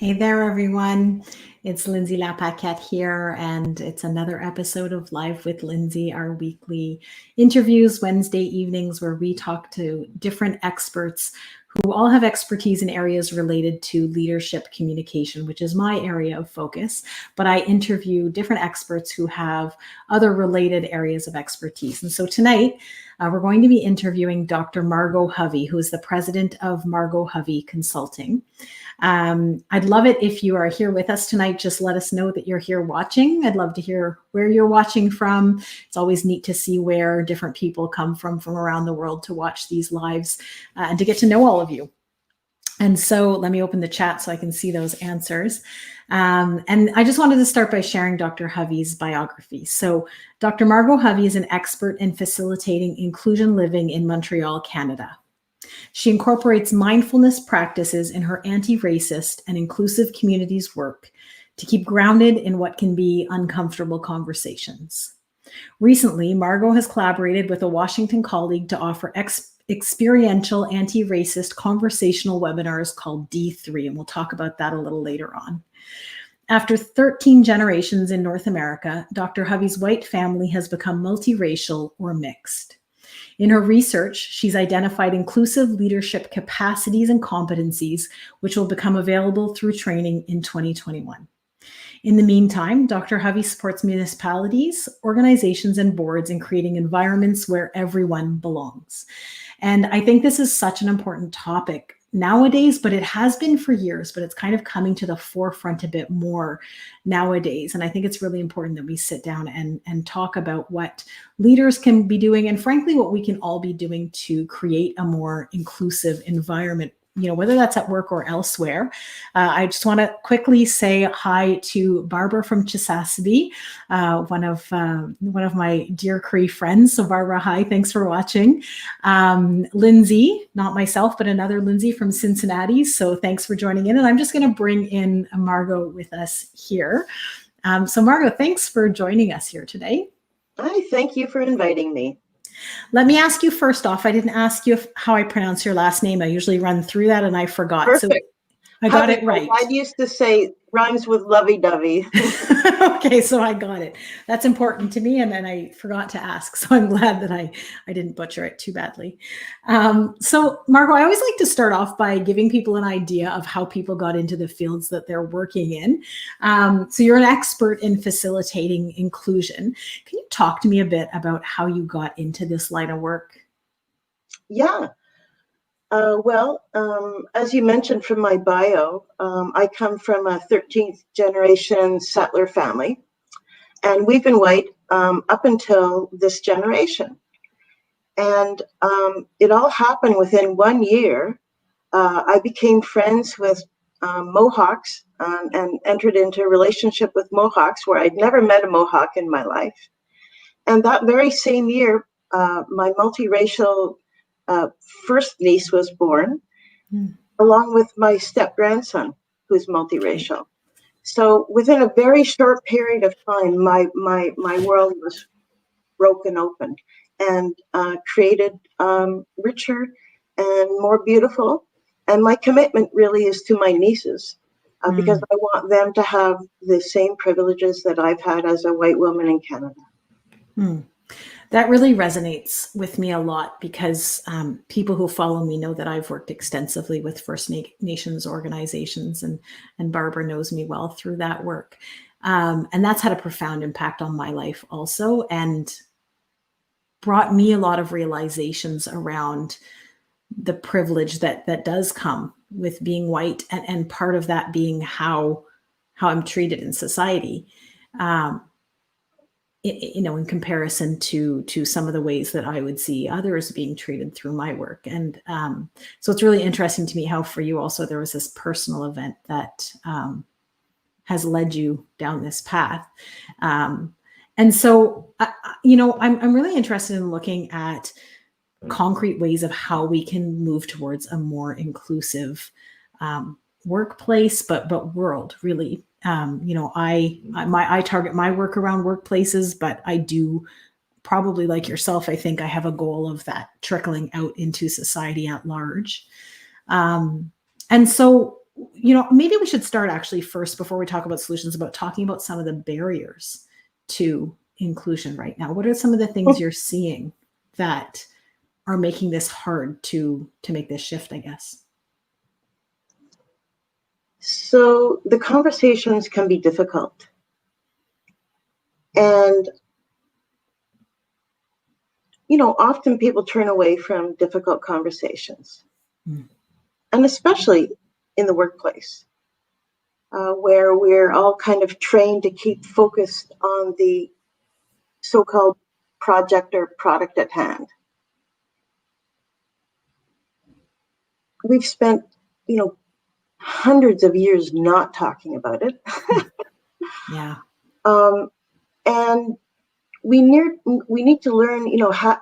Hey there, everyone. It's Lindsay Lapaquette here, and it's another episode of Live with Lindsay, our weekly interviews Wednesday evenings where we talk to different experts who all have expertise in areas related to leadership communication, which is my area of focus. But I interview different experts who have other related areas of expertise. And so tonight, we're going to be interviewing Dr. Margot Hovey, who is the president of Margot Hovey Consulting. I'd love it if you are here with us tonight. Just let us know that you're here watching. I'd love to hear where you're watching from. It's always neat to see where different people come from around the world to watch these lives and to get to know all of you. And so let me open the chat so I can see those answers. And I just wanted to start by sharing Dr. Hovey's biography. So Dr. Margot Hovey is an expert in facilitating inclusion living in Montreal, Canada. She incorporates mindfulness practices in her anti-racist and inclusive communities work to keep grounded in what can be uncomfortable conversations. Recently, Margot has collaborated with a Washington colleague to offer experiential anti-racist conversational webinars called D3, and we'll talk about that a little later on. After 13 generations in North America, Dr. Hovey's white family has become multiracial or mixed. In her research, she's identified inclusive leadership capacities and competencies, which will become available through training in 2021. In the meantime, Dr. Hovey supports municipalities, organizations, and boards in creating environments where everyone belongs. And I think this is such an important topic nowadays, but it has been for years, but it's kind of coming to the forefront a bit more nowadays. And I think it's really important that we sit down and talk about what leaders can be doing and frankly, what we can all be doing to create a more inclusive environment, whether that's at work or elsewhere. I just want to quickly say hi to Barbara from Chisasibi, one of my dear Cree friends. So Barbara, hi, thanks for watching. Lindsay, not myself, but another Lindsay from Cincinnati. So thanks for joining in. And I'm just going to bring in Margot with us here. So Margot, thanks for joining us here today. Hi, thank you for inviting me. Let me ask you first off, I didn't ask you how I pronounce your last name. I usually run through that and I forgot. Perfect. So I got it right. I used to say rhymes with lovey-dovey. Okay, so I got it. That's important to me, and then I forgot to ask. So I'm glad that I didn't butcher it too badly. So Margot, I always like to start off by giving people an idea of how people got into the fields that they're working in. So you're an expert in facilitating inclusion. Can you talk to me a bit about how you got into this line of work? Yeah. As you mentioned from my bio, I come from a 13th generation settler family, and we've been white up until this generation. And it all happened within 1 year. I became friends with Mohawks and entered into a relationship with Mohawks where I'd never met a Mohawk in my life. And that very same year, my multiracial first niece was born, along with my step-grandson, who's multiracial. So within a very short period of time, my world was broken open and created richer and more beautiful. And my commitment really is to my nieces because I want them to have the same privileges that I've had as a white woman in Canada. That really resonates with me a lot because people who follow me know that I've worked extensively with First Nations organizations, and Barbara knows me well through that work. And that's had a profound impact on my life also, and brought me a lot of realizations around the privilege that does come with being white, and part of that being how I'm treated in society. In comparison to some of the ways that I would see others being treated through my work. And so it's really interesting to me how for you also there was this personal event that has led you down this path. And so, I'm really interested in looking at concrete ways of how we can move towards a more inclusive workplace, but world really. I target my work around workplaces, but I do probably like yourself. I think I have a goal of that trickling out into society at large. And so maybe we should start actually first, before we talk about solutions, about talking about some of the barriers to inclusion right now. What are some of the things you're seeing that are making this hard to make this shift, I guess? So the conversations can be difficult. And, often people turn away from difficult conversations. And especially in the workplace, where we're all kind of trained to keep focused on the so-called project or product at hand. We've spent, hundreds of years not talking about it. Yeah. And we need to learn,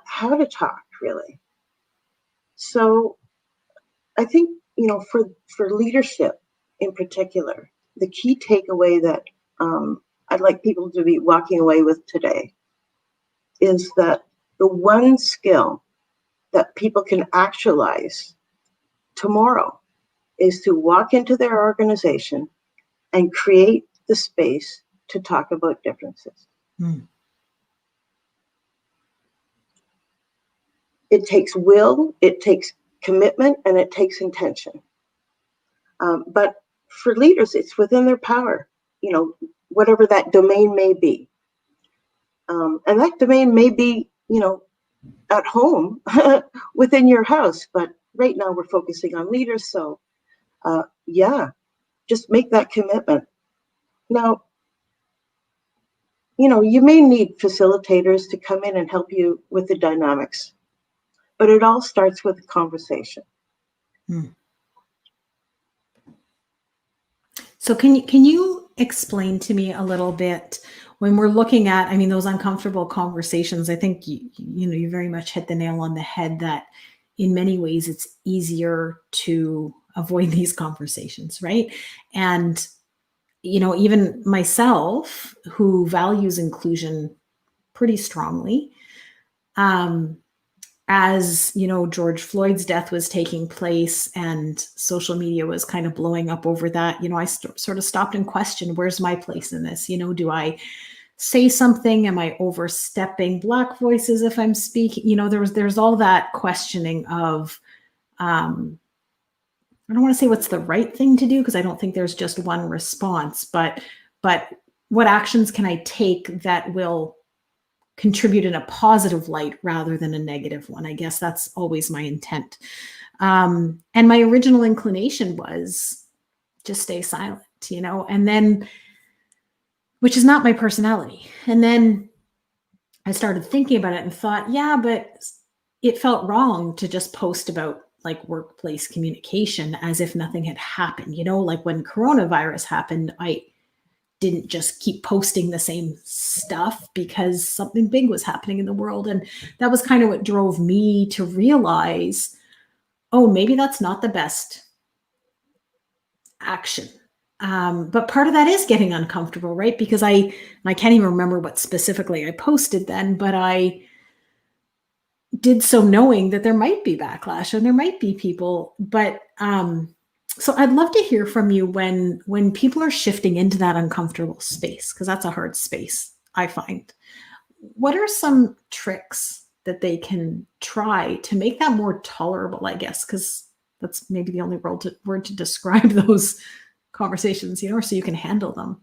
how to talk, really. So I think, for leadership in particular, the key takeaway that I'd like people to be walking away with today is that the one skill that people can actualize tomorrow is to walk into their organization and create the space to talk about differences. It takes will, it takes commitment, and it takes intention. But for leaders, it's within their power, whatever that domain may be. And that domain may be, at home within your house. But right now we're focusing on leaders. So, just make that commitment. Now, you may need facilitators to come in and help you with the dynamics. But it all starts with a conversation. So can you explain to me a little bit, when we're looking at, those uncomfortable conversations? I think you very much hit the nail on the head that in many ways it's easier to avoid these conversations, right? And even myself, who values inclusion pretty strongly, as George Floyd's death was taking place and social media was kind of blowing up over that, I sort of stopped and questioned, where's my place in this? Do I say something? Am I overstepping Black voices if I'm speaking? There's all that questioning of, I don't want to say what's the right thing to do, because I don't think there's just one response, but what actions can I take that will contribute in a positive light rather than a negative one? I guess that's always my intent. And my original inclination was just stay silent, and then, which is not my personality. And then I started thinking about it and thought, yeah, but it felt wrong to just post about like workplace communication as if nothing had happened. Like when coronavirus happened, I didn't just keep posting the same stuff because something big was happening in the world. And that was kind of what drove me to realize, oh, maybe that's not the best action. But part of that is getting uncomfortable, right? Because I can't even remember what specifically I posted then, but I did so knowing that there might be backlash and there might be people, but so I'd love to hear from you when people are shifting into that uncomfortable space, because that's a hard space, I find. What are some tricks that they can try to make that more tolerable, I guess, because that's maybe the only word to describe those conversations, so you can handle them?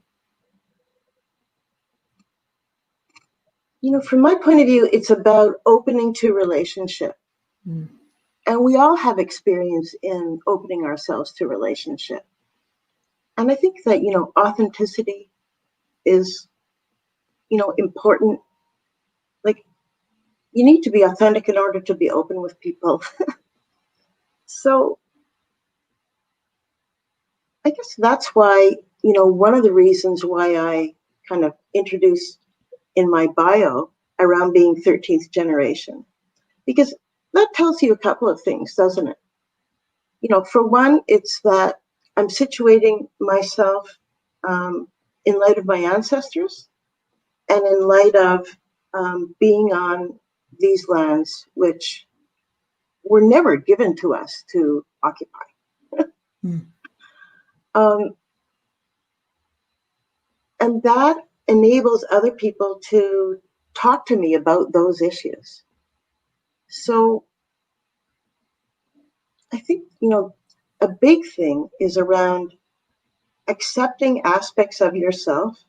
From my point of view, it's about opening to relationship. And we all have experience in opening ourselves to relationship. And I think that, authenticity is, important. Like, you need to be authentic in order to be open with people. So I guess that's why, one of the reasons why I kind of introduced in my bio around being 13th generation, because that tells you a couple of things, doesn't it? For one, it's that I'm situating myself in light of my ancestors and in light of being on these lands, which were never given to us to occupy. And that enables other people to talk to me about those issues. So I think, a big thing is around accepting aspects of yourself,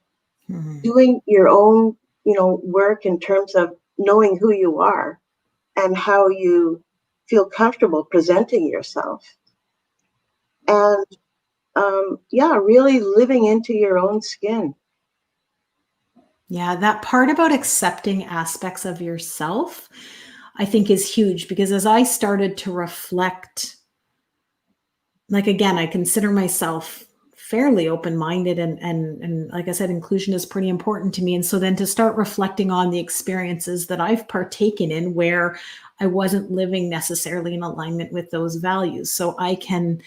doing your own, work in terms of knowing who you are and how you feel comfortable presenting yourself. And really living into your own skin. Yeah, that part about accepting aspects of yourself, I think, is huge, because as I started to reflect, like, again, I consider myself fairly open-minded, and like I said, inclusion is pretty important to me. And so then to start reflecting on the experiences that I've partaken in where I wasn't living necessarily in alignment with those values. So I can,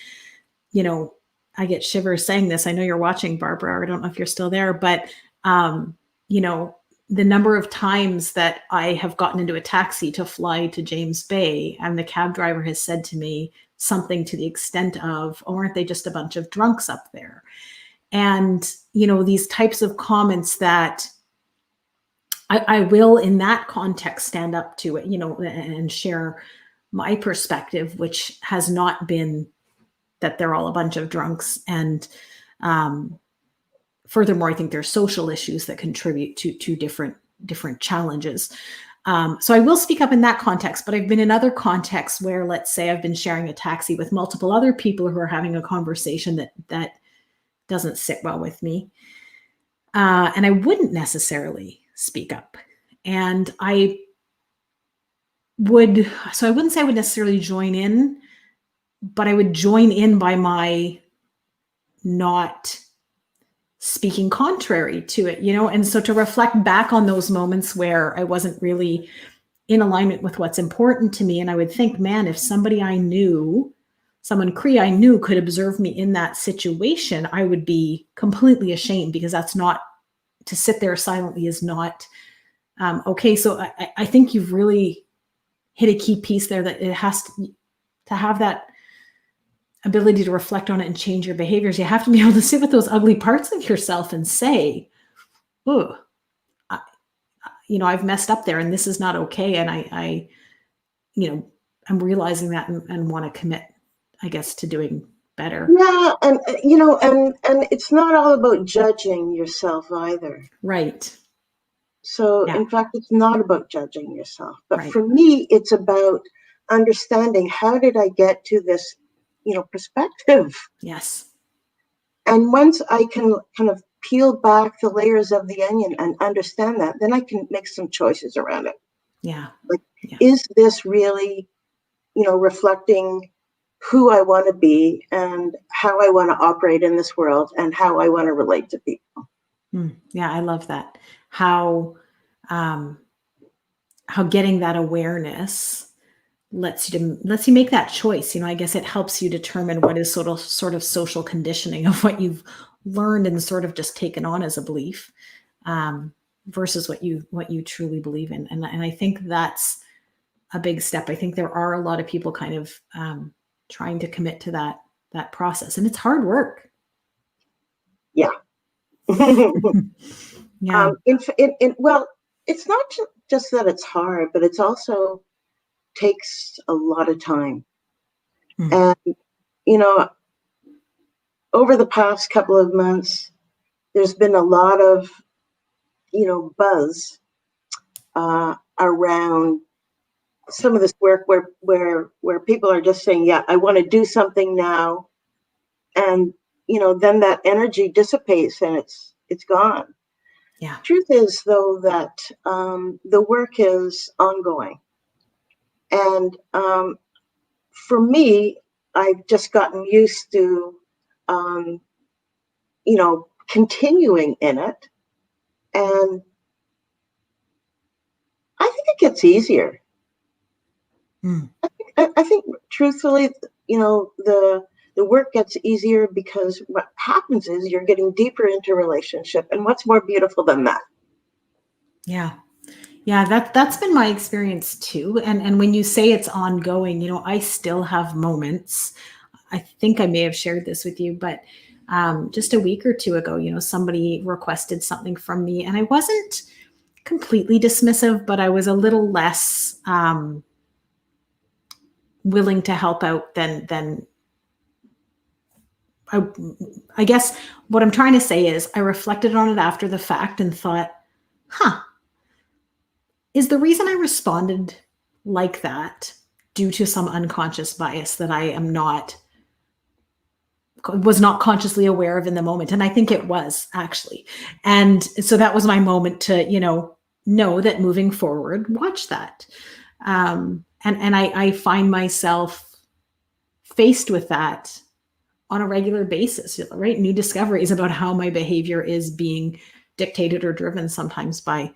I get shivers saying this. I know you're watching, Barbara. I don't know if you're still there, but the number of times that I have gotten into a taxi to fly to James Bay, and the cab driver has said to me something to the extent of, "Oh, aren't they just a bunch of drunks up there?" And, these types of comments that I will, in that context, stand up to it, and share my perspective, which has not been that they're all a bunch of drunks. And furthermore, I think there's social issues that contribute to different challenges. So I will speak up in that context, but I've been in other contexts where, let's say, I've been sharing a taxi with multiple other people who are having a conversation that doesn't sit well with me. And I wouldn't necessarily speak up. And I wouldn't say I would necessarily join in, but I would join in by my not speaking contrary to it, and so to reflect back on those moments where I wasn't really in alignment with what's important to me. And I would think, man, if someone Cree I knew could observe me in that situation, I would be completely ashamed, because that's not, to sit there silently is not okay. So I think you've really hit a key piece there, that it has to have that ability to reflect on it and change your behaviors. You have to be able to sit with those ugly parts of yourself and say, "Oh, I've messed up there, and this is not okay." And I'm realizing that, and want to commit, I guess, to doing better. Yeah, and and it's not all about judging yourself either. Right. So Yeah. in fact, it's not about judging yourself. But Right. for me, it's about understanding, how did I get to this, perspective? Yes. And once I can kind of peel back the layers of the onion and understand that, then I can make some choices around it. Yeah. Like, Yeah. is this really, reflecting who I want to be and how I want to operate in this world and how I want to relate to people? Yeah, I love that. How getting that awareness lets you make that choice. I guess it helps you determine what is sort of social conditioning of what you've learned and sort of just taken on as a belief, versus what you truly believe in. And I think that's a big step. I think there are a lot of people kind of trying to commit to that process, and it's hard work. Yeah. Yeah. Well, it's not just that it's hard, but it's also takes a lot of time. And, over the past couple of months, there's been a lot of, buzz around some of this work where people are just saying, yeah, I want to do something now. And, then that energy dissipates and it's gone. Yeah. Truth is, though, that the work is ongoing. And for me, I've just gotten used to, continuing in it. And I think it gets easier. I think truthfully, the work gets easier because what happens is you're getting deeper into relationship. And what's more beautiful than that? Yeah. Yeah, that's been my experience too. And when you say it's ongoing, I still have moments. I think I may have shared this with you, but just a week or two ago, somebody requested something from me, and I wasn't completely dismissive, but I was a little less willing to help out than I guess what I'm trying to say is I reflected on it after the fact and thought, is the reason I responded like that due to some unconscious bias that I was not consciously aware of in the moment? And I think it was, actually. And so that was my moment to, know that moving forward, watch that. And I find myself faced with that on a regular basis, right? New discoveries about how my behavior is being dictated or driven sometimes by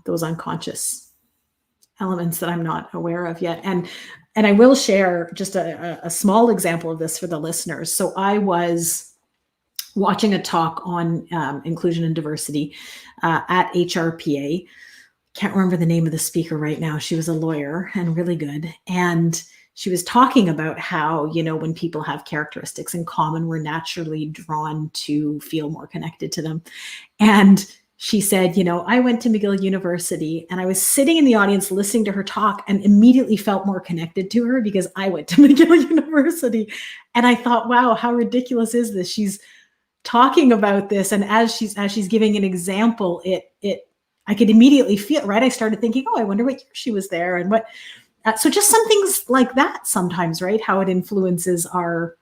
those unconscious elements that I'm not aware of yet. And I will share just a small example of this for the listeners. So I was watching a talk on inclusion and diversity at HRPA. Can't remember the name of the speaker right now. She was a lawyer and really good. And she was talking about how, when people have characteristics in common, we're naturally drawn to feel more connected to them. And she said, I went to McGill University and I was sitting in the audience listening to her talk and immediately felt more connected to her because I went to McGill University. And I thought, wow, how ridiculous is this? She's talking about this. And as she's giving an example, I could immediately feel, right? I started thinking, oh, I wonder what year she was there and what. So just some things like that sometimes, right? How it influences our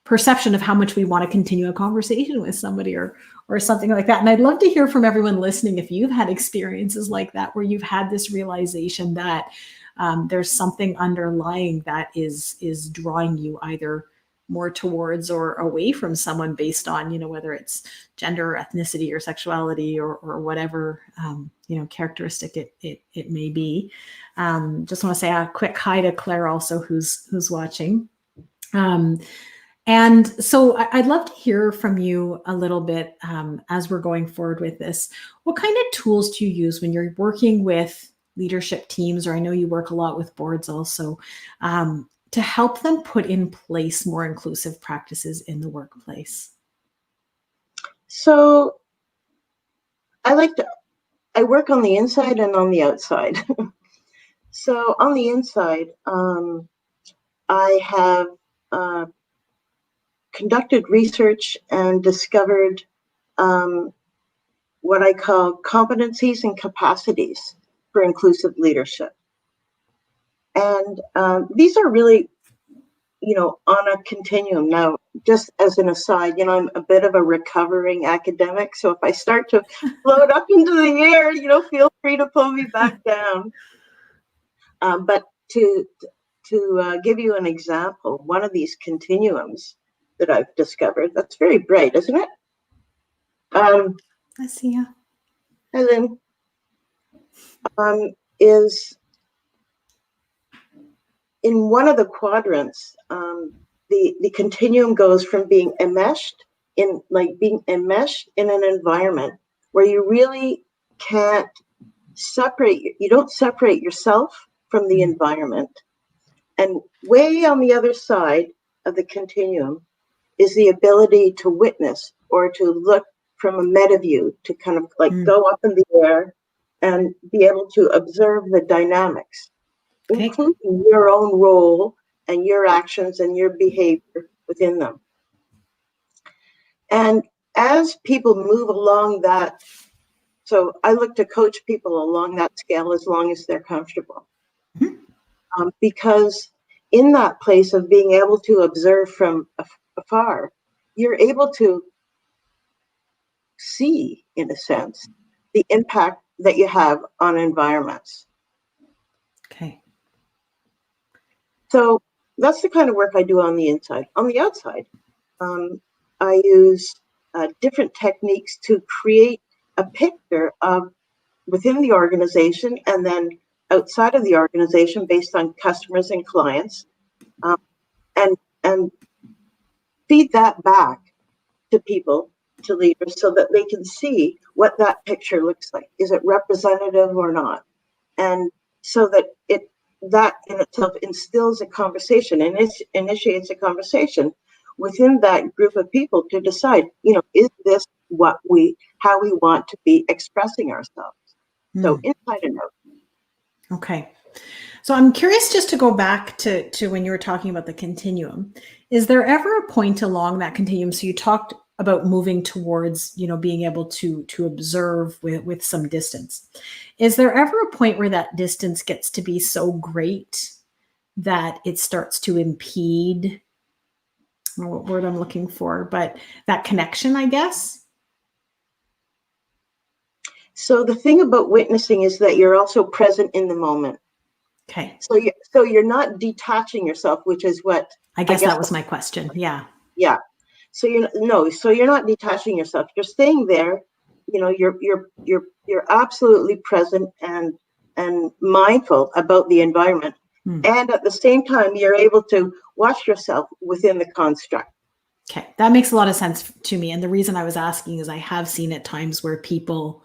perception of how much we want to continue a conversation with somebody or something like that. And I'd love to hear from everyone listening if you've had experiences like that, where you've had this realization that there's something underlying that is drawing you either more towards or away from someone based on, whether it's gender or ethnicity or sexuality or whatever, characteristic it may be. Just want to say a quick hi to Claire also, who's watching. And so I'd love to hear from you a little bit as we're going forward with this. What kind of tools do you use when you're working with leadership teams, or I know you work a lot with boards also, to help them put in place more inclusive practices in the workplace? So I work on the inside and on the outside. So on the inside, I have conducted research and discovered what I call competencies and capacities for inclusive leadership. And these are really, on a continuum. Now, just as an aside, I'm a bit of a recovering academic. So if I start to float up into the air, feel free to pull me back down. But to give you an example, one of these continuums that I've discovered, that's very bright, isn't it? I see, yeah. Hi, Lynn. Is in one of the quadrants, the continuum goes from being enmeshed in an environment where you really can't you don't separate yourself from the environment. And way on the other side of the continuum is the ability to witness or to look from a meta view, to kind of go up in the air and be able to observe the dynamics, including your own role and your actions and your behavior within them. And as people move along that, so I look to coach people along that scale as long as they're comfortable. Because in that place of being able to observe from afar, you're able to see, in a sense, the impact that you have on environments. Okay. So that's the kind of work I do on the inside. On the outside, I use different techniques to create a picture of within the organization and then outside of the organization based on customers and clients, and feed that back to people, to leaders, so that they can see what that picture looks like. Is it representative or not? And so that that in itself instills a conversation and initiates a conversation within that group of people to decide, is this how we want to be expressing ourselves? So inside and out. Okay. So I'm curious, just to go back to when you were talking about the continuum, is there ever a point along that continuum? So you talked about moving towards, being able to observe with some distance. Is there ever a point where that distance gets to be so great that it starts to impede, I don't know what word I'm looking for, but that connection, I guess? So the thing about witnessing is that you're also present in the moment. Okay. So you're not detaching yourself, which is what I guess that was my question. Yeah. Yeah. So you're not detaching yourself. You're staying there. You're absolutely present and mindful about the environment. And at the same time, you're able to watch yourself within the construct. Okay. That makes a lot of sense to me. And the reason I was asking is I have seen at times where people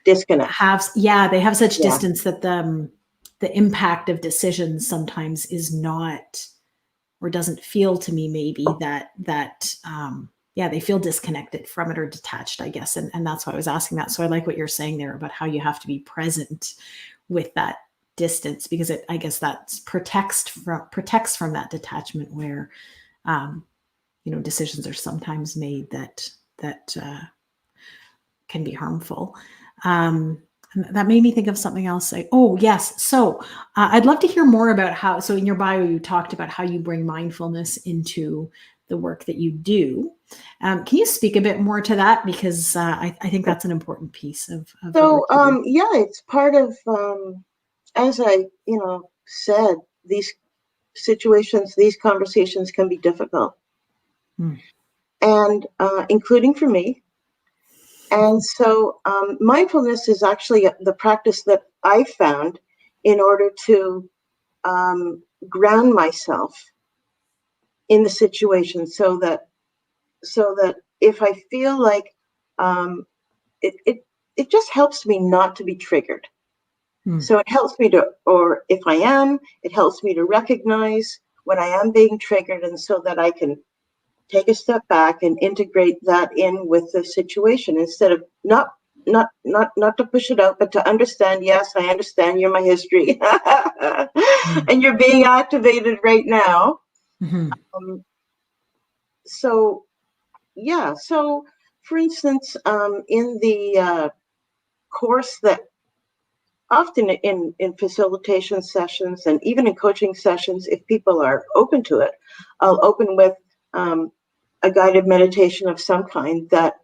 disconnect. They have such distance that the impact of decisions sometimes is not, or doesn't feel to me maybe that they feel disconnected from it or detached, I guess. And that's why I was asking that. So I like what you're saying there about how you have to be present with that distance, because I guess that protects from that detachment where, decisions are sometimes made that can be harmful. That made me think of something else. Yes. So I'd love to hear more about how, so in your bio, you talked about how you bring mindfulness into the work that you do. Can you speak a bit more to that? Because I think that's an important piece of so, it's part of, as I, said, these situations, these conversations can be difficult. And including for me. And so mindfulness is actually the practice that I found in order to ground myself in the situation, so that if I feel like it just helps me not to be triggered. So it helps me or if I am, it helps me to recognize when I am being triggered, and so that I can take a step back and integrate that in with the situation, instead of not to push it out, but to understand. Yes, I understand you're my history, and you're being activated right now. So for instance, in the course that often in facilitation sessions and even in coaching sessions, if people are open to it, I'll open with a guided meditation of some kind that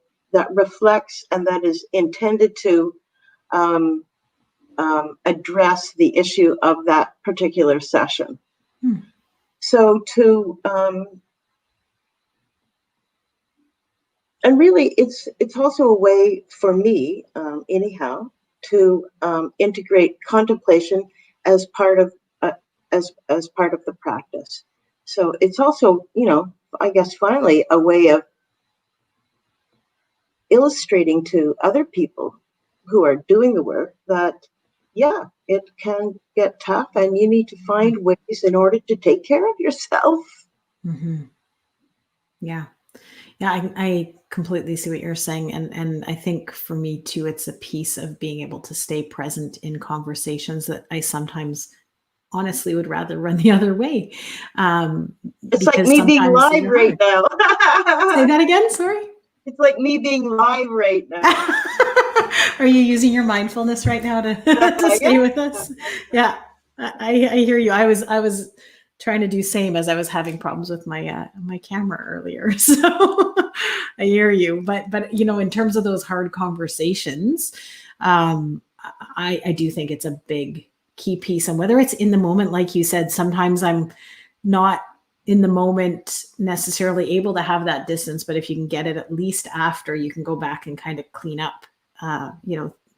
reflects and that is intended to address the issue of that particular session. So and really, it's also a way for me, anyhow, to integrate contemplation as part of as part of the practice. So it's also, I guess, finally, a way of illustrating to other people who are doing the work that, it can get tough, and you need to find ways in order to take care of yourself. Yeah. I completely see what you're saying. And I think for me too, it's a piece of being able to stay present in conversations that I sometimes honestly would rather run the other way. It's like me being live right now. Say that again, sorry? It's like me being live right now. Are you using your mindfulness right now to stay with us? Yeah, I hear you. I was trying to do same as I was having problems with my my camera earlier. So I hear you. But in terms of those hard conversations, I do think it's a big key piece. And whether it's in the moment, like you said, sometimes I'm not in the moment necessarily able to have that distance, but if you can get it at least after, you can go back and kind of clean up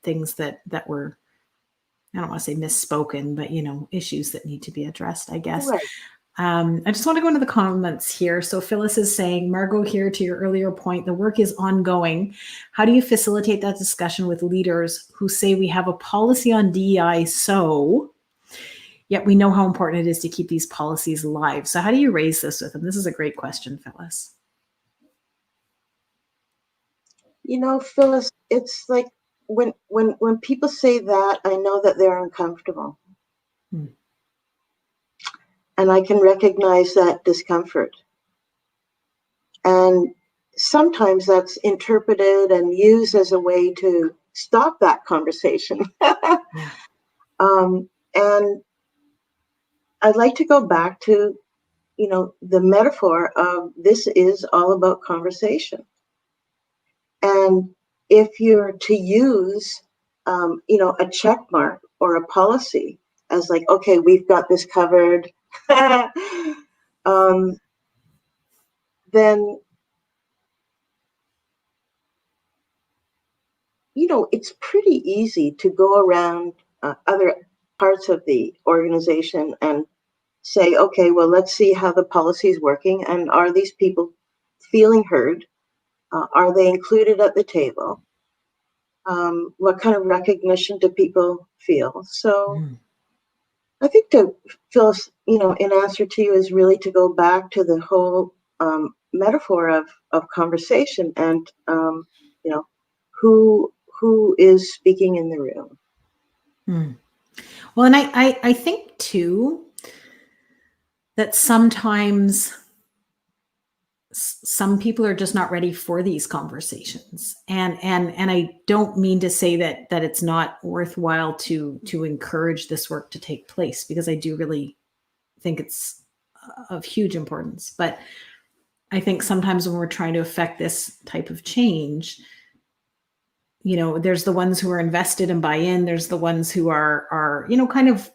things that were, I don't want to say misspoken, but issues that need to be addressed, I guess. Right. I just want to go into the comments here. So Phyllis is saying, Margot, here to your earlier point, the work is ongoing. How do you facilitate that discussion with leaders who say we have a policy on DEI, so yet we know how important it is to keep these policies alive. So how do you raise this with them? This is a great question, Phyllis. Phyllis, it's like when people say that, I know that they're uncomfortable. And I can recognize that discomfort. And sometimes that's interpreted and used as a way to stop that conversation. Yeah. And I'd like to go back to, the metaphor of this is all about conversation. And if you're to use, a check mark or a policy as like, okay, we've got this covered, then, it's pretty easy to go around other parts of the organization and say, okay, well, let's see how the policy is working. And are these people feeling heard? Are they included at the table? What kind of recognition do people feel? So I think Phyllis, in answer to you is really to go back to the whole metaphor of conversation and, who is speaking in the room. Well, and I think too that sometimes some people are just not ready for these conversations, and I don't mean to say that it's not worthwhile to encourage this work to take place, because I do really think it's of huge importance. But I think sometimes when we're trying to affect this type of change, there's the ones who are invested and buy in. There's the ones who are kind of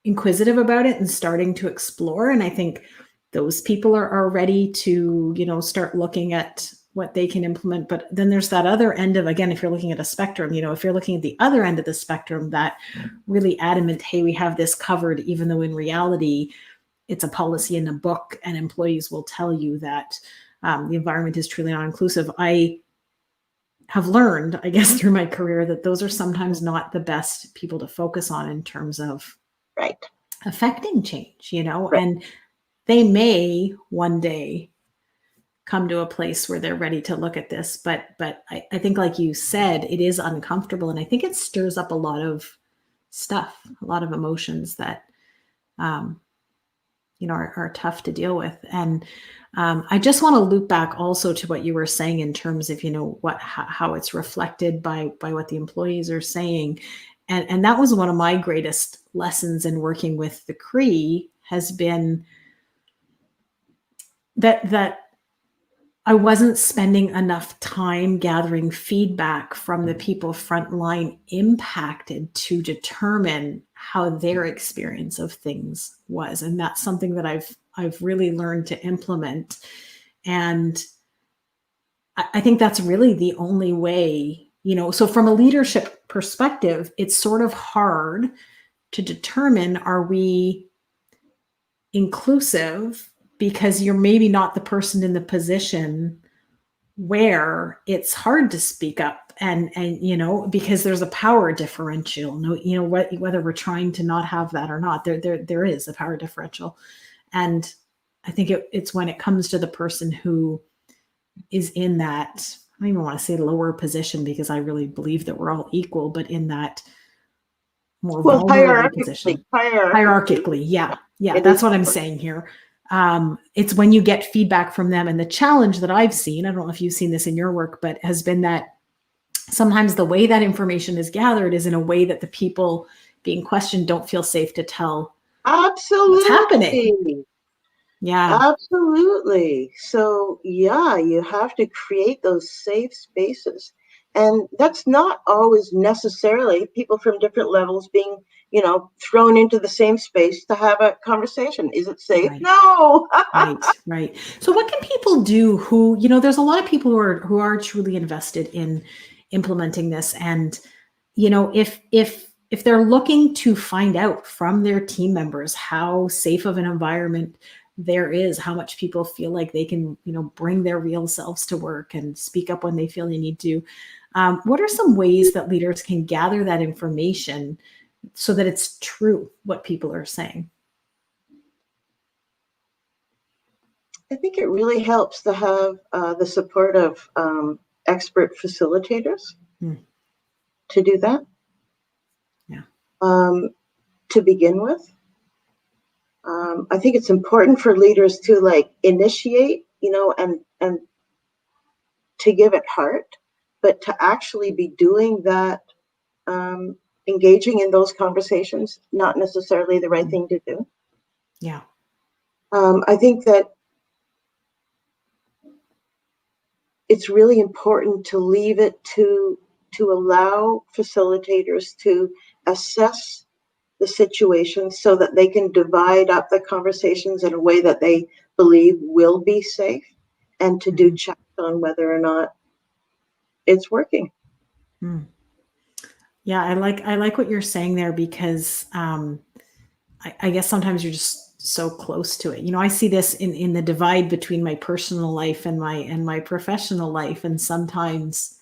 inquisitive about it and starting to explore. And I think those people are ready to, start looking at what they can implement. But then there's that other end of, again, if you're looking at a spectrum, if you're looking at the other end of the spectrum, that really adamant, hey, we have this covered, even though in reality, it's a policy in a book and employees will tell you that the environment is truly not inclusive. I have learned, I guess, through my career that those are sometimes not the best people to focus on in terms of affecting change, Right. And they may one day come to a place where they're ready to look at this. But I think, like you said, it is uncomfortable. And I think it stirs up a lot of stuff, a lot of emotions that, are tough to deal with. And I just want to loop back also to what you were saying in terms of, how it's reflected by what the employees are saying. And that was one of my greatest lessons in working with the Cree, has been that I wasn't spending enough time gathering feedback from the people frontline impacted to determine how their experience of things was. And that's something that I've really learned to implement. And I think that's really the only way, so from a leadership perspective, it's sort of hard to determine, are we inclusive, because you're maybe not the person in the position where it's hard to speak up, and because there's a power differential. No, whether we're trying to not have that or not, there is a power differential. And I think it's when it comes to the person who is in that, I don't even want to say lower position, because I really believe that we're all equal, but in that more vulnerable position. Hierarchically. Yeah. That's what I'm saying here. It's when you get feedback from them. And the challenge that I've seen, I don't know if you've seen this in your work, but has been that sometimes the way that information is gathered is in a way that the people being questioned don't feel safe to tell what's happening. Yeah. Absolutely. So, you have to create those safe spaces. And that's not always necessarily people from different levels being, thrown into the same space to have a conversation. Is it safe? Right. No. Right. So what can people do who, there's a lot of people who are truly invested in implementing this. And, if they're looking to find out from their team members how safe of an environment there is, how much people feel like they can, bring their real selves to work and speak up when they feel they need to, what are some ways that leaders can gather that information so that it's true what people are saying? I think it really helps to have the support of expert facilitators to do that. Yeah. To begin with, I think it's important for leaders to like initiate, and to give it heart, but to actually be doing that, engaging in those conversations, not necessarily the right thing to do. Yeah. I think that it's really important to leave it to allow facilitators to assess the situation so that they can divide up the conversations in a way that they believe will be safe, and to do checks on whether or not it's working. Yeah, I like what you're saying there, because I guess sometimes you're just so close to it. I see this in the divide between my personal life and my professional life. And sometimes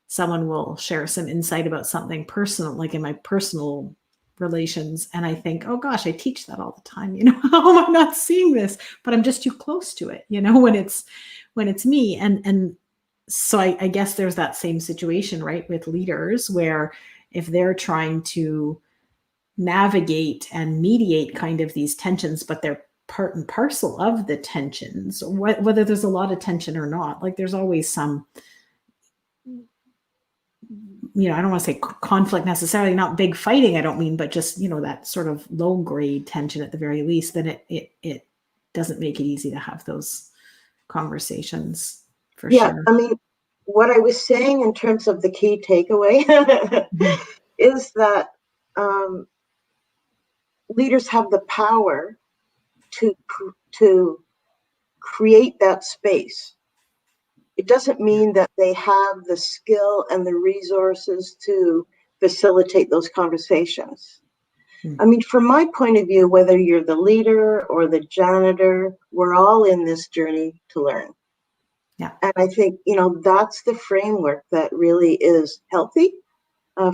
someone will share some insight about something personal, like in my personal relations. And I think, oh gosh, I teach that all the time. How am I not seeing this? But I'm just too close to it, when it's me. And so I guess there's that same situation, right, with leaders, where if they're trying to navigate and mediate kind of these tensions, but they're part and parcel of the tensions, whether there's a lot of tension or not, like there's always some, I don't want to say conflict necessarily, not big fighting, I don't mean, but just, that sort of low grade tension at the very least, then it doesn't make it easy to have those conversations, for sure. I mean, what I was saying in terms of the key takeaway is that leaders have the power to create that space. It doesn't mean that they have the skill and the resources to facilitate those conversations. I mean, from my point of view, whether you're the leader or the janitor, we're all in this journey to learn. Yeah. And I think, that's the framework that really is healthy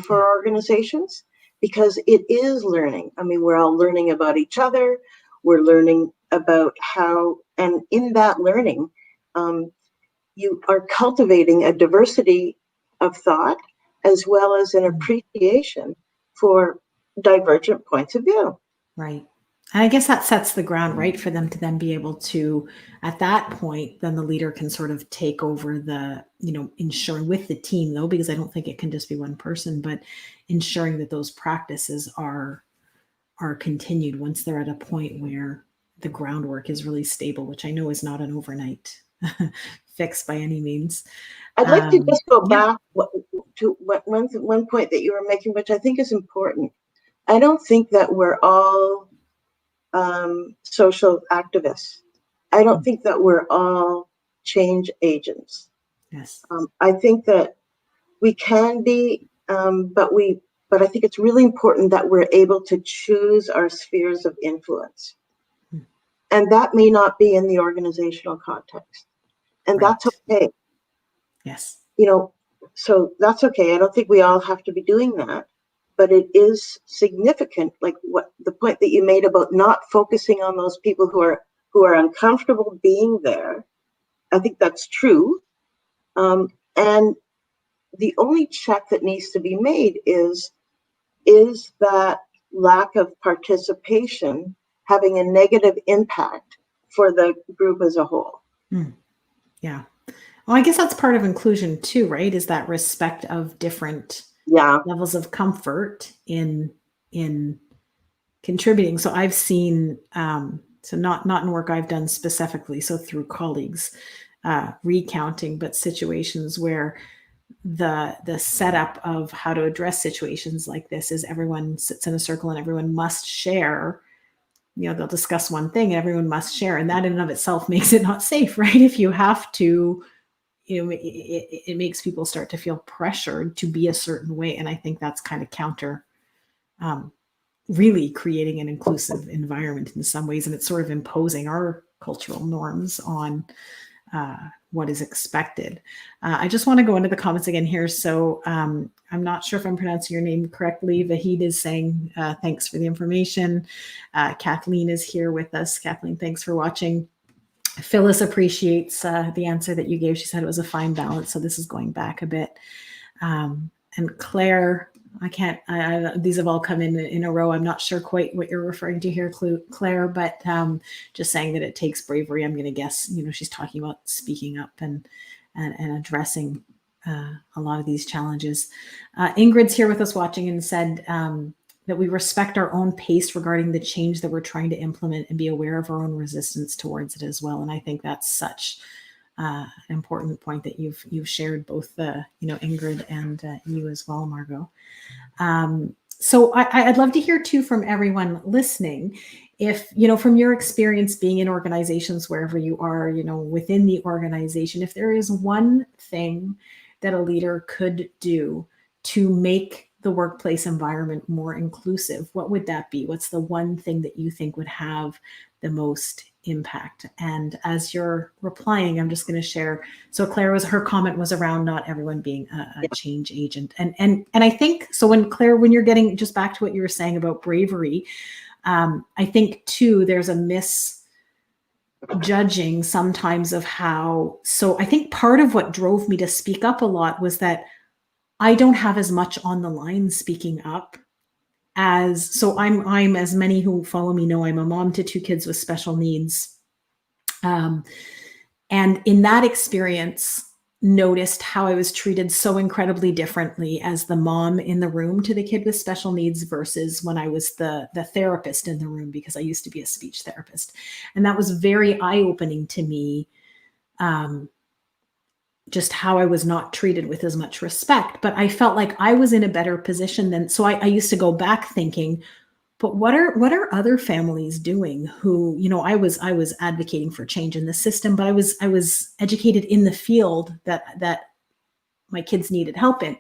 for organizations, because it is learning. I mean, we're all learning about each other. We're learning about how, and in that learning, you are cultivating a diversity of thought, as well as an appreciation for divergent points of view. Right. And I guess that sets the ground, right, for them to then be able to, at that point, then the leader can sort of take over the, ensuring with the team, though, because I don't think it can just be one person, but ensuring that those practices are continued once they're at a point where the groundwork is really stable, which I know is not an overnight fix by any means. I'd like to just go back to one point that you were making, which I think is important. I don't think that we're all social activists. I don't think that we're all change agents. Yes. I think that we can be, but I think it's really important that we're able to choose our spheres of influence. And that may not be in the organizational context. And that's okay. Yes. So that's okay. I don't think we all have to be doing that, but it is significant, like what the point that you made about not focusing on those people who are uncomfortable being there. I think that's true. And the only check that needs to be made is that lack of participation having a negative impact for the group as a whole? Yeah. Well, I guess that's part of inclusion too, right? Is that respect of different levels of comfort in contributing. So I've seen, so not in work I've done specifically, so through colleagues, recounting, but situations where the setup of how to address situations like this is everyone sits in a circle and everyone must share. They'll discuss one thing and everyone must share, and that in and of itself makes it not safe, right? If you have to, it makes people start to feel pressured to be a certain way, and I think that's kind of counter, really creating an inclusive environment in some ways, and it's sort of imposing our cultural norms on what is expected. I just want to go into the comments again here. So I'm not sure if I'm pronouncing your name correctly. Vahid is saying, thanks for the information. Kathleen is here with us. Kathleen, thanks for watching. Phyllis appreciates the answer that you gave. She said it was a fine balance. So this is going back a bit. And Claire, these have all come in a row. I'm not sure quite what you're referring to here, Claire, but just saying that it takes bravery. I'm going to guess, she's talking about speaking up and addressing a lot of these challenges. Ingrid's here with us watching and said that we respect our own pace regarding the change that we're trying to implement and be aware of our own resistance towards it as well. And I think that's such an important point that you've shared, both Ingrid and you as well, Margot. So I'd love to hear too from everyone listening, if from your experience being in organizations, wherever you are, within the organization, if there is one thing that a leader could do to make the workplace environment more inclusive, what would that be? What's the one thing that you think would have the most impact? And as you're replying, I'm just going to share. So Claire, her comment was around not everyone being a change agent. And I think, so when Claire, when you're getting just back to what you were saying about bravery, I think too, there's a misjudging sometimes of how, so I think part of what drove me to speak up a lot was that I don't have as much on the line speaking up so I'm, as many who follow me know, I'm a mom to 2 kids with special needs. And in that experience, noticed how I was treated so incredibly differently as the mom in the room to the kid with special needs versus when I was the therapist in the room, because I used to be a speech therapist. And that was very eye-opening to me, just how I was not treated with as much respect. But I felt like I was in a better position than, so I used to go back thinking, but what are other families doing who, I was advocating for change in the system, but I was educated in the field that my kids needed help in.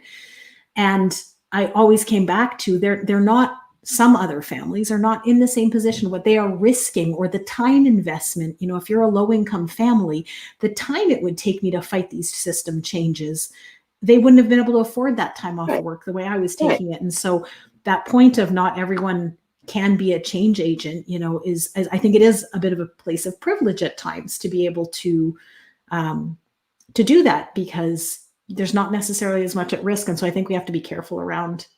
And I always came back to they're not, some other families are not in the same position. What they are risking, or the time investment, if you're a low income family, the time it would take me to fight these system changes, they wouldn't have been able to afford that time off of work the way I was taking it. And so that point of not everyone can be a change agent, is I think it is a bit of a place of privilege at times to be able to do that, because there's not necessarily as much at risk. And so I think we have to be careful around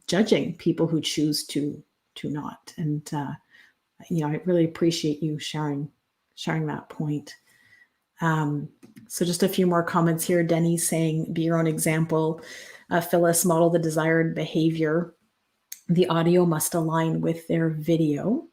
judging people who choose to not. And I really appreciate you sharing that point. So just a few more comments here. Denny's saying, be your own example. Phyllis, model the desired behavior. The audio must align with their video.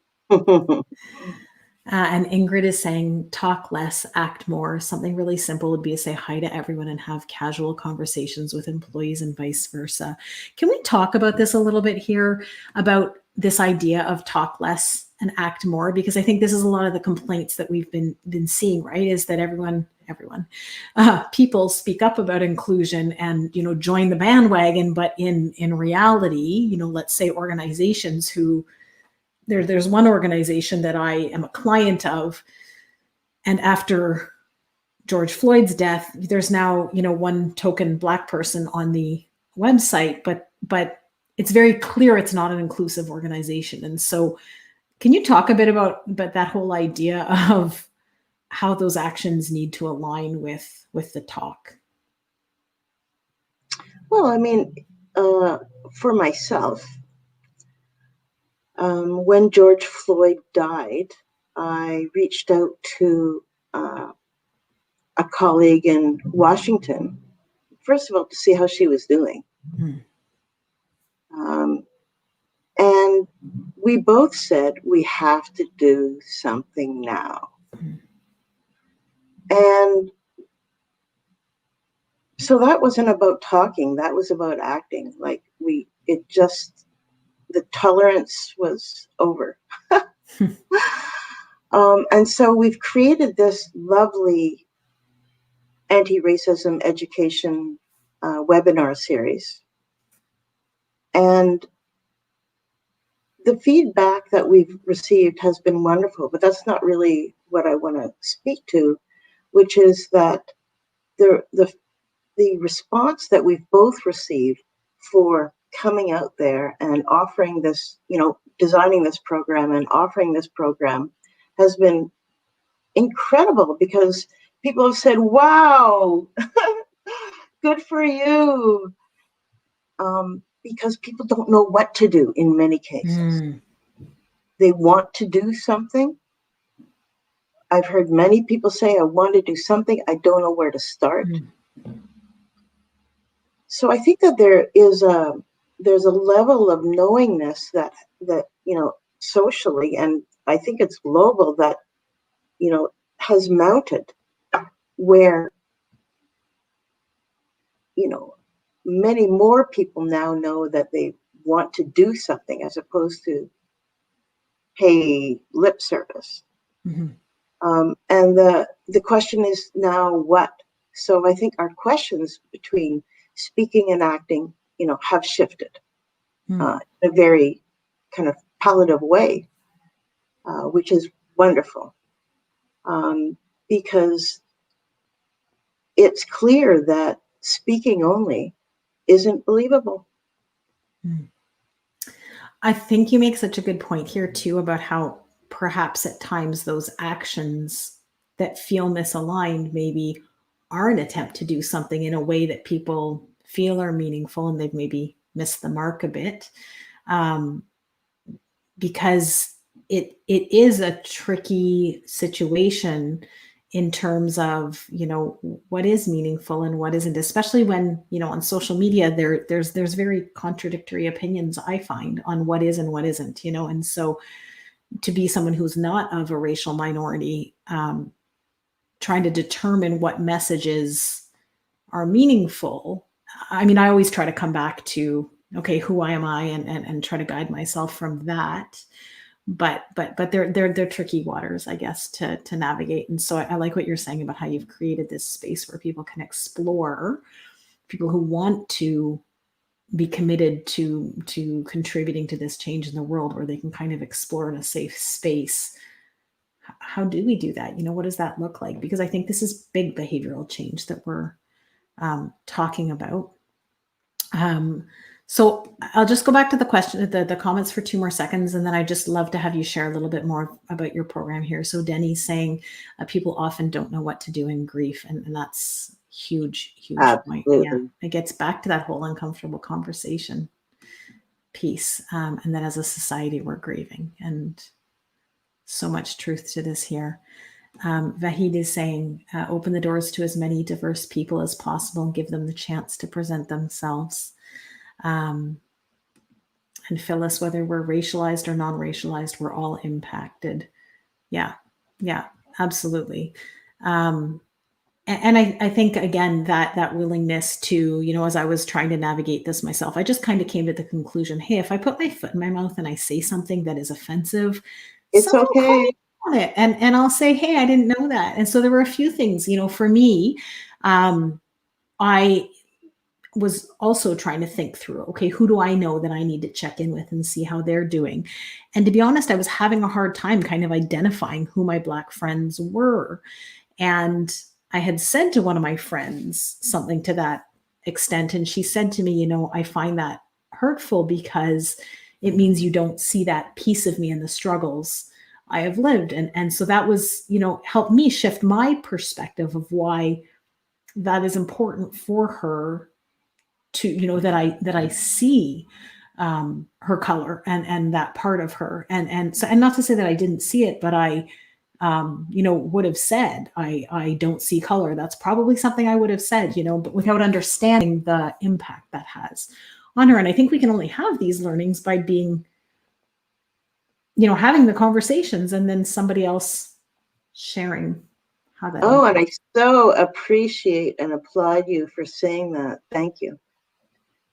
And Ingrid is saying, talk less, act more. Something really simple would be to say hi to everyone and have casual conversations with employees and vice versa. Can we talk about this a little bit here, about this idea of talk less and act more? Because I think this is a lot of the complaints that we've been seeing, right? Is that people speak up about inclusion and, join the bandwagon, but in reality, let's say organizations who, there's one organization that I am a client of, and after George Floyd's death, there's now, one token Black person on the website, but it's very clear it's not an inclusive organization. And so can you talk a bit about that whole idea of how those actions need to align with the talk? Well, I mean, for myself, when George Floyd died, I reached out to a colleague in Washington, first of all, to see how she was doing. And we both said, we have to do something now. And so that wasn't about talking, that was about acting. Like the tolerance was over. And so we've created this lovely anti-racism education webinar series. And the feedback that we've received has been wonderful, but that's not really what I want to speak to. which is that the response that we've both received for coming out there and offering this, designing this program and offering this program has been incredible, because people have said, wow, good for you. Because people don't know what to do in many cases. They want to do something. I've heard many people say, I want to do something, I don't know where to start. So I think that there's a level of knowingness that socially, and I think it's global, that has mounted, where many more people now know that they want to do something as opposed to pay lip service. And the question is now what? So I think our questions between speaking and acting, have shifted in a very kind of palliative way, which is wonderful, because it's clear that speaking only isn't believable. I think you make such a good point here too about how perhaps at times those actions that feel misaligned maybe are an attempt to do something in a way that people feel are meaningful, and they've maybe missed the mark a bit, because it is a tricky situation in terms of, what is meaningful and what isn't, especially when, on social media, there's very contradictory opinions, I find, on what is and what isn't, and so to be someone who's not of a racial minority, trying to determine what messages are meaningful. I mean, I always try to come back to, okay, who am I, and try to guide myself from that. But they're tricky waters, I guess, to navigate. And so I like what you're saying about how you've created this space where people can explore, people who want to be committed to contributing to this change in the world, where they can kind of explore in a safe space. How do we do that? What does that look like? Because I think this is big behavioral change that we're talking about. So I'll just go back to the question, the comments for 2 more seconds, and then I just love to have you share a little bit more about your program here. So Denny's saying people often don't know what to do in grief, and that's huge point. Yeah, it gets back to that whole uncomfortable conversation piece, and that as a society we're grieving, and so much truth to this here. Vahid is saying, open the doors to as many diverse people as possible and give them the chance to present themselves. And Phyllis, whether we're racialized or non-racialized, we're all impacted. Yeah, absolutely. And I think, again, that willingness to, as I was trying to navigate this myself, I just kind of came to the conclusion, hey, if I put my foot in my mouth and I say something that is offensive, it's okay. On it, and I'll say, hey, I didn't know that. And so there were a few things, for me, I was also trying to think through, okay, who do I know that I need to check in with and see how they're doing? And to be honest, I was having a hard time kind of identifying who my Black friends were. And I had said to one of my friends something to that extent, and she said to me, I find that hurtful because it means you don't see that piece of me in the struggles I have lived. And so that was, helped me shift my perspective of why that is important for her to, that I see her color and that part of her. And so, and not to say that I didn't see it, but I, would have said, I don't see color. That's probably something I would have said, but without understanding the impact that has on her. And I think we can only have these learnings by being, having the conversations, and then somebody else sharing how that. Oh, and I so appreciate and applaud you for saying that. Thank you.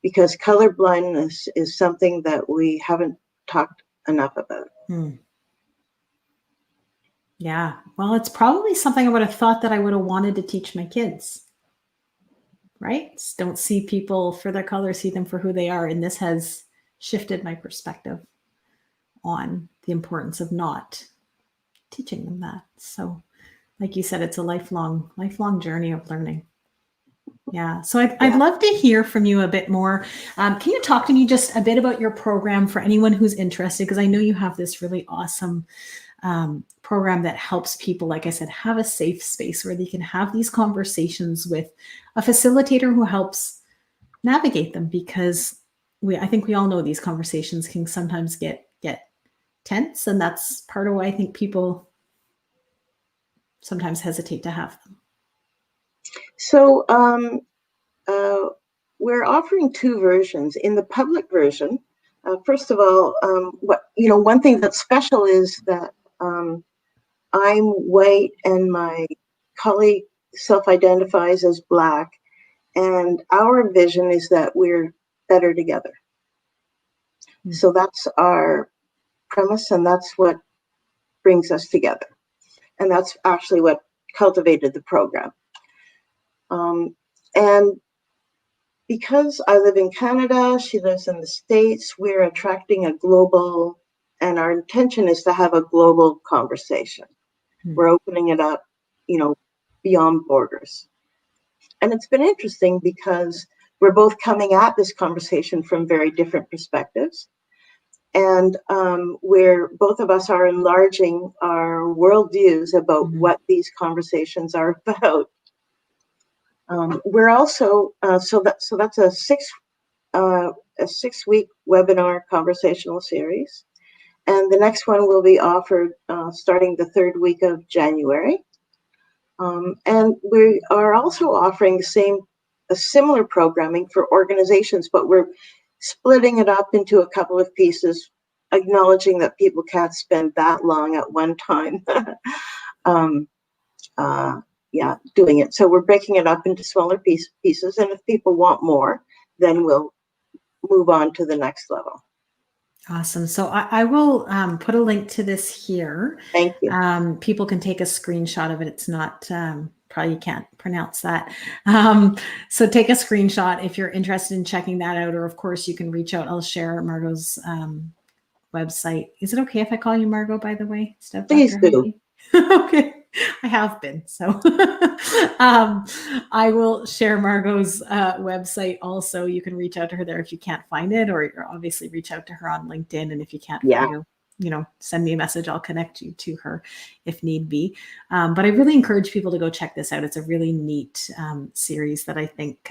Because colorblindness is something that we haven't talked enough about. Yeah. Well, it's probably something I would have thought that I would have wanted to teach my kids. Right? Don't see people for their color, see them for who they are. And this has shifted my perspective on the importance of not teaching them that. So like you said, it's a lifelong journey of learning. Yeah. So I'd love to hear from you a bit more. Can you talk to me just a bit about your program for anyone who's interested? Because I know you have this really awesome program that helps people, like I said, have a safe space where they can have these conversations with a facilitator who helps navigate them. Because I think we all know these conversations can sometimes get tense, and that's part of why I think people sometimes hesitate to have them. So we're offering two versions. In the public version, first of all, one thing that's special is that I'm white and my colleague self-identifies as Black, and our vision is that we're better together. Mm-hmm. So that's our premise, and that's what brings us together. And that's actually what cultivated the program. And because I live in Canada, she lives in the States, we're attracting a global, and our intention is to have a global conversation. Mm-hmm. We're opening it up, beyond borders. And it's been interesting because we're both coming at this conversation from very different perspectives. And where both of us are enlarging our worldviews about mm-hmm. what these conversations are about. We're also so that's a 6-week webinar conversational series, and the next one will be offered starting the 3rd week of January. And we are also offering a similar programming for organizations, but we're splitting it up into a couple of pieces, acknowledging that people can't spend that long at one time. Doing it. So we're breaking it up into smaller pieces, and if people want more, then we'll move on to the next level. Awesome. So I will put a link to this here. Thank you. People can take a screenshot of it. It's not, probably you can't pronounce that. So take a screenshot if you're interested in checking that out, or of course you can reach out. I'll share Margot's website. Is it okay if I call you Margot, by the way? Please do. Okay. I have been. So I will share Margot's website also. You can reach out to her there if you can't find it, or obviously reach out to her on LinkedIn. And if you can't find her, send me a message. I'll connect you to her if need be. But I really encourage people to go check this out. It's a really neat series that I think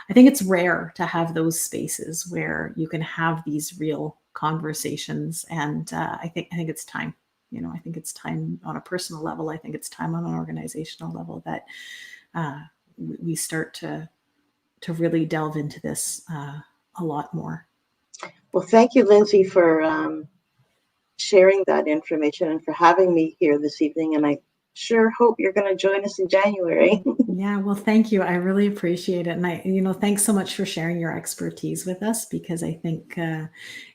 it's rare to have those spaces where you can have these real conversations. And I think it's time. I think it's time on a personal level. I think it's time on an organizational level that we start to really delve into this a lot more. Well, thank you, Lindsay, for sharing that information and for having me here this evening. And I sure hope you're going to join us in January. Yeah, well, thank you. I really appreciate it. And thanks so much for sharing your expertise with us, because I think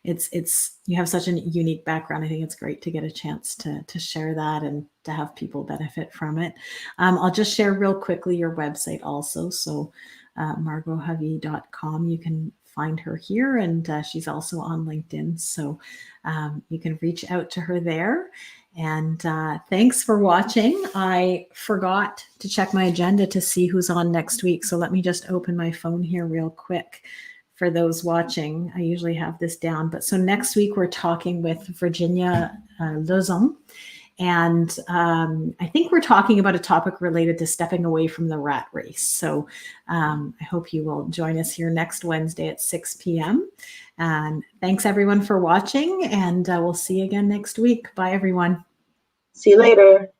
it's you have such a unique background. I think it's great to get a chance to share that and to have people benefit from it. I'll just share real quickly your website also. So margothovey.com, you can find her here, and she's also on LinkedIn. So you can reach out to her there. And thanks for watching. I forgot to check my agenda to see who's on next week. So let me just open my phone here real quick for those watching. I usually have this down. But so next week we're talking with Virginia Lozon. And I think we're talking about a topic related to stepping away from the rat race. So I hope you will join us here next Wednesday at 6 p.m. And thanks everyone for watching, and we'll see you again next week. Bye everyone. See you later.